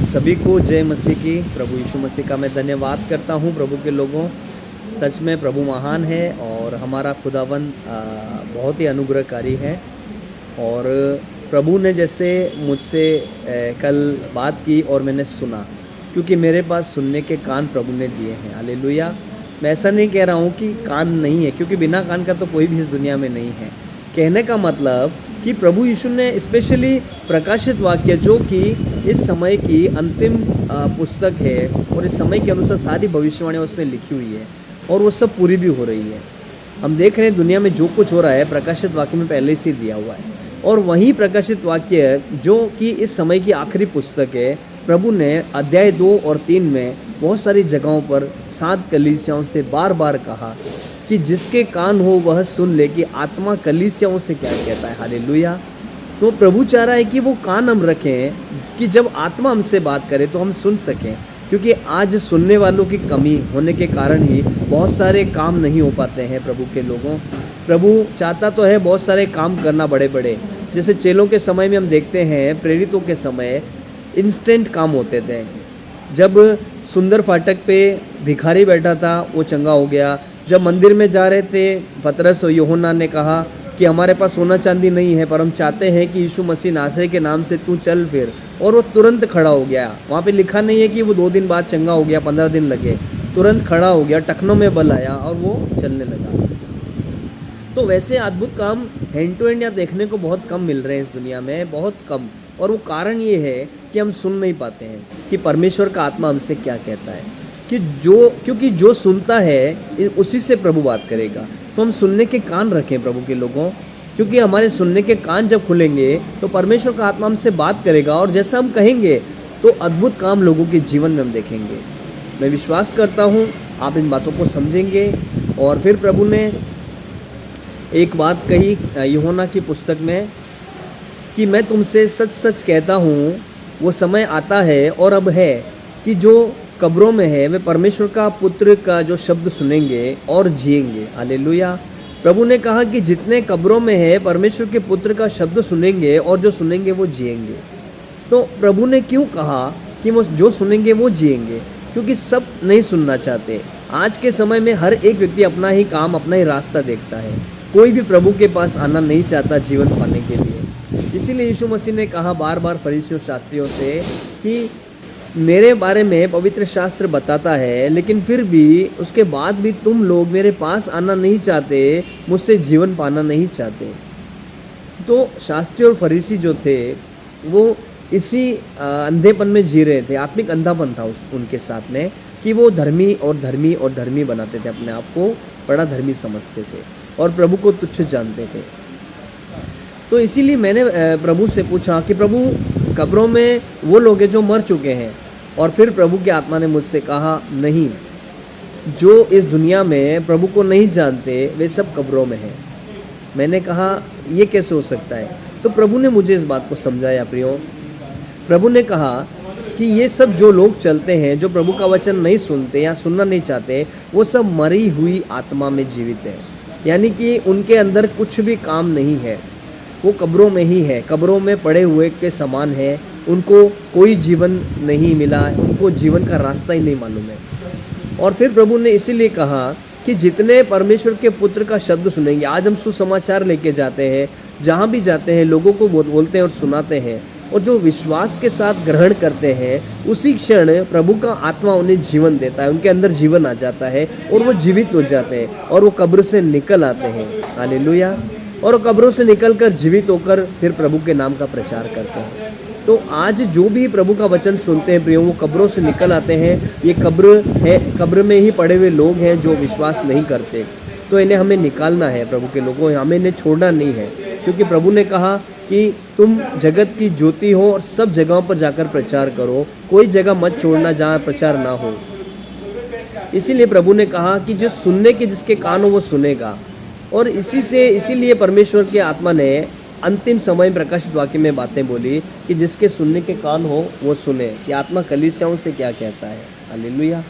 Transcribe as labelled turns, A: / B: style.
A: सभी को जय मसीह की। प्रभु यीशु मसीह का मैं धन्यवाद करता हूँ। प्रभु के लोगों, सच में प्रभु महान है और हमारा खुदावन बहुत ही अनुग्रहकारी है। और प्रभु ने जैसे मुझसे कल बात की और मैंने सुना, क्योंकि मेरे पास सुनने के कान प्रभु ने दिए हैं। हालेलुया। मैं ऐसा नहीं कह रहा हूँ कि कान नहीं है, क्योंकि बिना कान का तो कोई भी इस दुनिया में नहीं है। कहने का मतलब कि प्रभु यीशु ने स्पेशली प्रकाशित वाक्य, जो कि इस समय की अंतिम पुस्तक है और इस समय के अनुसार सारी भविष्यवाणियाँ उसमें लिखी हुई है और वो सब पूरी भी हो रही है। हम देख रहे हैं दुनिया में जो कुछ हो रहा है प्रकाशित वाक्य में पहले से दिया हुआ है। और वही प्रकाशित वाक्य जो कि इस समय की आखिरी पुस्तक है, प्रभु ने अध्याय 2 और 3 में बहुत सारी जगहों पर 7 कलीसियाओं से बार बार कहा कि जिसके कान हो वह सुन ले कि आत्मा कलीसियाओं से क्या कहता है। हालेलुया। तो प्रभु चाह रहा है कि वो कान हम रखें कि जब आत्मा हमसे बात करे तो हम सुन सकें, क्योंकि आज सुनने वालों की कमी होने के कारण ही बहुत सारे काम नहीं हो पाते हैं। प्रभु के लोगों, प्रभु चाहता तो है बहुत सारे काम करना बड़े बड़े, जैसे चेलों के समय में हम देखते हैं, प्रेरितों के समय इंस्टेंट काम होते थे। जब सुंदर फाटक पे भिखारी बैठा था वो चंगा हो गया। जब मंदिर में जा रहे थे, पतरस और यूहन्ना ने कहा कि हमारे पास सोना चांदी नहीं है, पर हम चाहते हैं कि यीशु मसीह नासरी के नाम से तू चल फिर, और वो तुरंत खड़ा हो गया। वहाँ पे लिखा नहीं है कि वो 2 दिन बाद चंगा हो गया, 15 दिन लगे, तुरंत खड़ा हो गया, टखनों में बल आया और वो चलने लगा। तो वैसे अद्भुत काम हैंड टू हैंड या देखने को बहुत कम मिल रहे हैं इस दुनिया में, बहुत कम। और वो कारण ये है कि हम सुन नहीं पाते हैं कि परमेश्वर का आत्मा हमसे क्या कहता है, क्योंकि जो सुनता है उसी से प्रभु बात करेगा। तो हम सुनने के कान रखें प्रभु के लोगों, क्योंकि हमारे सुनने के कान जब खुलेंगे तो परमेश्वर का आत्मा हमसे बात करेगा और जैसा हम कहेंगे तो अद्भुत काम लोगों के जीवन में हम देखेंगे। मैं विश्वास करता हूँ आप इन बातों को समझेंगे। और फिर प्रभु ने एक बात कही यूहन्ना की पुस्तक में कि मैं तुमसे सच सच कहता हूँ, वो समय आता है और अब है कि जो कब्रों में है वे परमेश्वर का पुत्र का जो शब्द सुनेंगे और जिएंगे। हालेलुया। प्रभु ने कहा कि जितने कब्रों में है परमेश्वर के पुत्र का शब्द सुनेंगे और जो सुनेंगे वो जिएंगे। तो प्रभु ने क्यों कहा कि वो जो सुनेंगे वो जिएंगे? क्योंकि सब नहीं सुनना चाहते। आज के समय में हर एक व्यक्ति अपना ही काम, अपना ही रास्ता देखता है। कोई भी प्रभु के पास आना नहीं चाहता जीवन पाने के लिए। इसीलिए यीशु मसीह ने कहा बार बार फरीसियों शास्त्रियों से कि मेरे बारे में पवित्र शास्त्र बताता है, लेकिन फिर भी उसके बाद भी तुम लोग मेरे पास आना नहीं चाहते, मुझसे जीवन पाना नहीं चाहते। तो शास्त्री और फरीसी जो थे वो इसी अंधेपन में जी रहे थे। आत्मिक अंधापन था उनके साथ में, कि वो धर्मी और धर्मी और धर्मी बनाते थे, अपने आप को बड़ा धर्मी समझते थे और प्रभु को तुच्छ जानते थे। तो इसीलिए मैंने प्रभु से पूछा कि प्रभु, कब्रों में वो लोग हैं जो मर चुके हैं। और फिर प्रभु के आत्मा ने मुझसे कहा, नहीं, जो इस दुनिया में प्रभु को नहीं जानते वे सब कब्रों में हैं। मैंने कहा ये कैसे हो सकता है? तो प्रभु ने मुझे इस बात को समझाया। प्रियो, प्रभु ने कहा कि ये सब जो लोग चलते हैं, जो प्रभु का वचन नहीं सुनते या सुनना नहीं चाहते, वो सब मरी हुई आत्मा में जीवित है। यानी कि उनके अंदर कुछ भी काम नहीं है, वो कब्रों में ही है, कब्रों में पड़े हुए के समान है। उनको कोई जीवन नहीं मिला, उनको जीवन का रास्ता ही नहीं मालूम है। और फिर प्रभु ने इसीलिए कहा कि जितने परमेश्वर के पुत्र का शब्द सुनेंगे, आज हम सुसमाचार लेके जाते हैं, जहाँ भी जाते हैं लोगों को बोलते हैं और सुनाते हैं, और जो विश्वास के साथ ग्रहण करते हैं उसी क्षण प्रभु का आत्मा उन्हें जीवन देता है, उनके अंदर जीवन आ जाता है और वो जीवित हो जाते हैं और वो कब्र से निकल आते हैं। हालेलुया। और कब्रों से निकलकर जीवित होकर फिर प्रभु के नाम का प्रचार करते हैं। तो आज जो भी प्रभु का वचन सुनते हैं प्रियो, वो कब्रों से निकल आते हैं। ये कब्र है, कब्र में ही पड़े हुए लोग हैं जो विश्वास नहीं करते। तो इन्हें हमें निकालना है प्रभु के लोगों, हमें इन्हें छोड़ना नहीं है, क्योंकि प्रभु ने कहा कि तुम जगत की ज्योति हो और सब जगहों पर जाकर प्रचार करो, कोई जगह मत छोड़ना जहाँ प्रचार ना हो। इसीलिए प्रभु ने कहा कि जो सुनने के जिसके कान हो वो सुनेगा। और इसीलिए परमेश्वर के आत्मा ने अंतिम समय प्रकाशित वाक्य में बातें बोली कि जिसके सुनने के कान हो वो सुने कि आत्मा कलीसियाओं से क्या कहता है। हालेलुया।